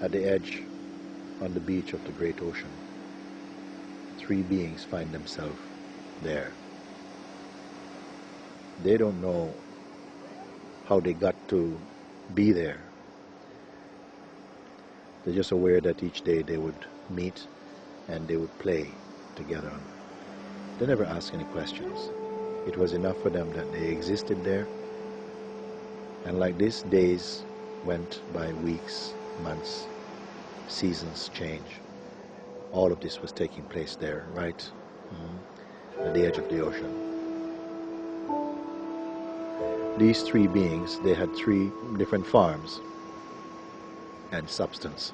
At the edge, on the beach of the great ocean, three beings find themselves there. They don't know how they got to be there. They're just aware that each day they would meet and they would play together. They never ask any questions. It was enough for them that they existed there. And like this, days went by, weeks, months, seasons change. All of this was taking place there, right at the edge of the ocean. These three beings, they had three different forms and substance.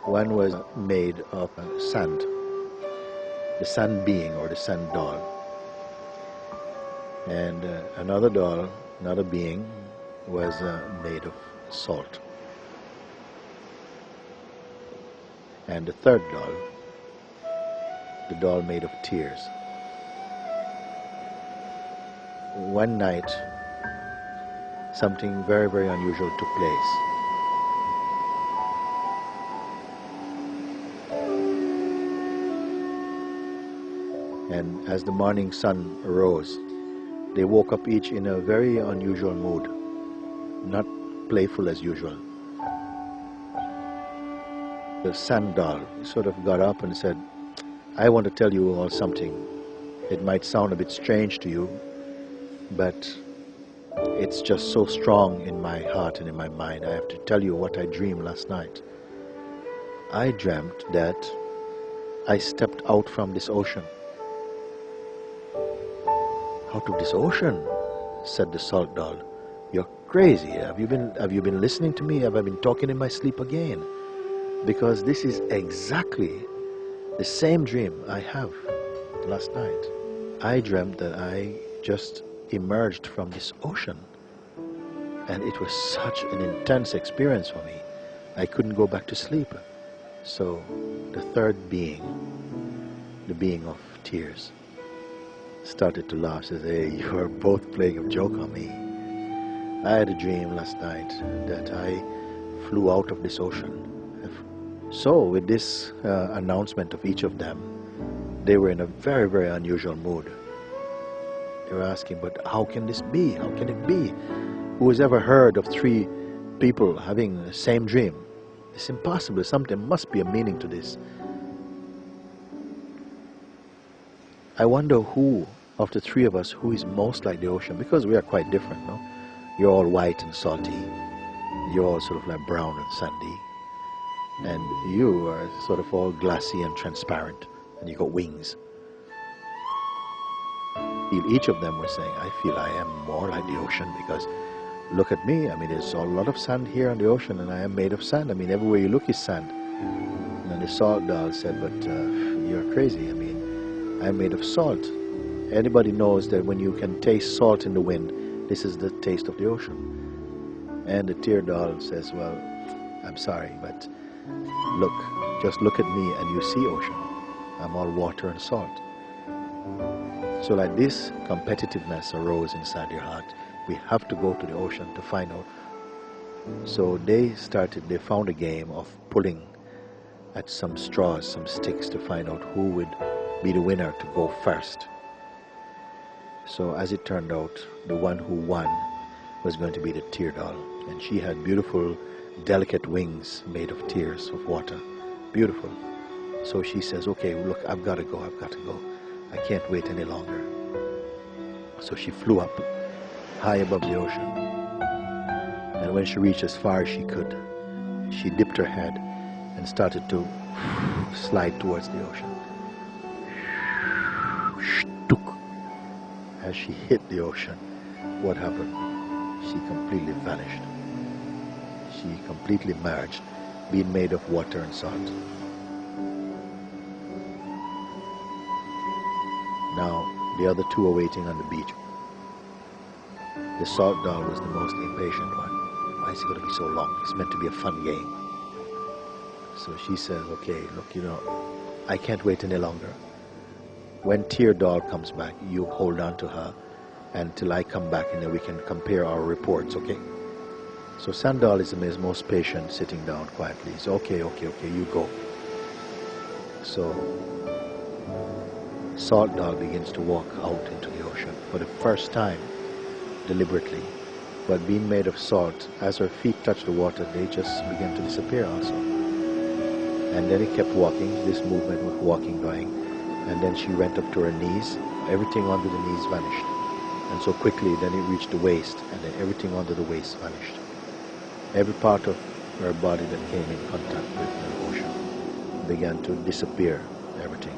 One was made of sand, the sand being or the sand doll. And another being was made of salt. And the third doll, the doll made of tears. One night, something very, very unusual took place. And as the morning sun arose, they woke up each in a very unusual mood, not playful as usual. The sand doll sort of got up and said, I want to tell you all something. It might sound a bit strange to you, but it's just so strong in my heart and in my mind. I have to tell you what I dreamed last night. I dreamt that I stepped out from this ocean. Out of this ocean, said the salt doll. You're crazy. Have you been listening to me? Have I been talking in my sleep again? Because this is exactly the same dream I have last night. I dreamt that I just emerged from this ocean, and it was such an intense experience for me. I couldn't go back to sleep. So the third being, the being of tears, started to laugh, says, hey, you are both playing a joke on me. I had a dream last night that I flew out of this ocean. So with this announcement of each of them, they were in a very, very unusual mood. They were asking, but how can this be? How can it be? Who has ever heard of three people having the same dream? It's impossible. There must be a meaning to this. I wonder who of the three of us who is most like the ocean, because we are quite different, no? You're all white and salty. You're all sort of like brown and sandy. And you are sort of all glassy and transparent, and you got wings. Each of them were saying, I feel I am more like the ocean, because look at me. I mean, there's a lot of sand here on the ocean, and I am made of sand. I mean, everywhere you look is sand. And the salt doll said, but you're crazy. I mean, I'm made of salt. Anybody knows that when you can taste salt in the wind, this is the taste of the ocean. And the tear doll says, well, I'm sorry, but look, just look at me and you see ocean. I'm all water and salt. So like this competitiveness arose inside your heart. We have to go to the ocean to find out. So they found a game of pulling at some straws, some sticks, to find out who would be the winner to go first. So as it turned out, the one who won was going to be the tear doll. And she had beautiful, delicate wings made of tears of water. Beautiful. So she says, okay, look, I've got to go. I can't wait any longer. So she flew up high above the ocean. And when she reached as far as she could, she dipped her head and started to slide towards the ocean. As she hit the ocean, what happened? She completely vanished. She completely merged, being made of water and salt. Now, the other two are waiting on the beach. The salt doll was the most impatient one. Why is it going to be so long? It's meant to be a fun game. So she says, okay, look, I can't wait any longer. When Tear Doll comes back, you hold on to her until I come back, and then we can compare our reports, okay? So Sand Doll is the most patient, sitting down quietly. So okay, okay, okay, you go. So Salt Doll begins to walk out into the ocean for the first time, deliberately. But being made of salt, as her feet touch the water, they just begin to disappear also. And then it kept walking, this movement was walking, going. And then she went up to her knees, everything under the knees vanished. And so quickly, then it reached the waist, and then everything under the waist vanished. Every part of her body that came in contact with the ocean began to disappear, everything.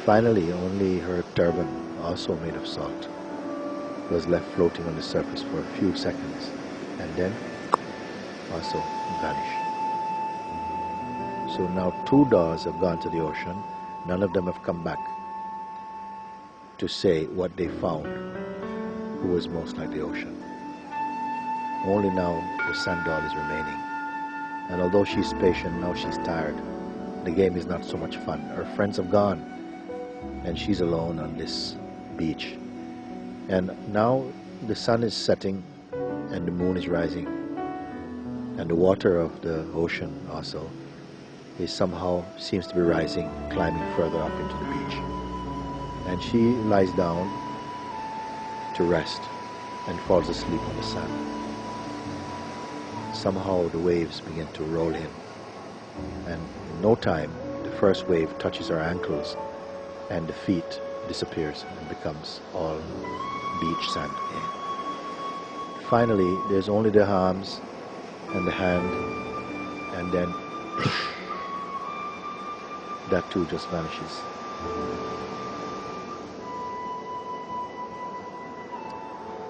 Finally, only her turban, also made of salt, was left floating on the surface for a few seconds, and then also vanished. So now 2 dolls have gone to the ocean. None of them have come back to say what they found, who was most like the ocean. Only now the Sand Doll is remaining. And although she's patient, now she's tired. The game is not so much fun. Her friends have gone, and she's alone on this beach. And now the sun is setting and the moon is rising, and the water of the ocean also is somehow seems to be rising, climbing further up into the beach. And she lies down to rest and falls asleep on the sand. Somehow the waves begin to roll in, and in no time the first wave touches her ankles and the feet disappears and becomes all beach sand again. Finally, there's only the arms and the hand, and then that too just vanishes.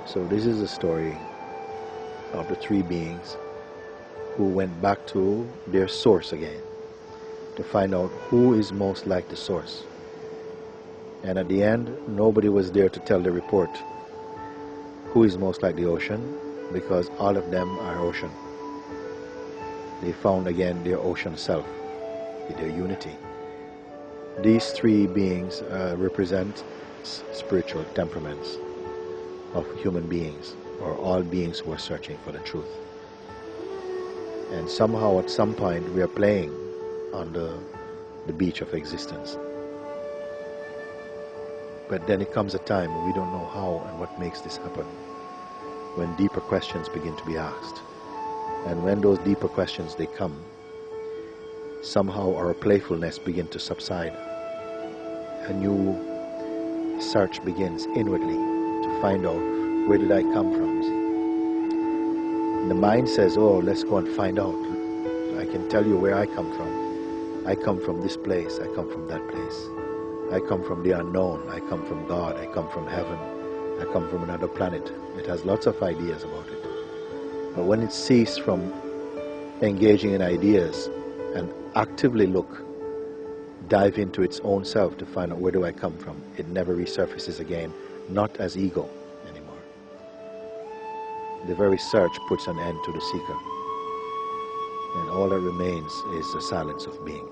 So this is the story of the 3 beings who went back to their source again to find out who is most like the source. And at the end, nobody was there to tell the report who is most like the ocean, because all of them are ocean. They found again their ocean self, their unity. These 3 beings represent spiritual temperaments of human beings, or all beings who are searching for the truth. And somehow at some point we are playing on the beach of existence. But then it comes a time when we don't know how and what makes this happen, when deeper questions begin to be asked. And when those deeper questions they come, somehow our playfulness begins to subside. A new search begins inwardly to find out, where did I come from? And the mind says, oh, let's go and find out. I can tell you where I come from. I come from this place, I come from that place. I come from the unknown, I come from God, I come from heaven, I come from another planet. It has lots of ideas about it. But when it ceases from engaging in ideas and actively dive into its own self to find out, where do I come from, it never resurfaces again, not as ego anymore. The very search puts an end to the seeker, and all that remains is the silence of being.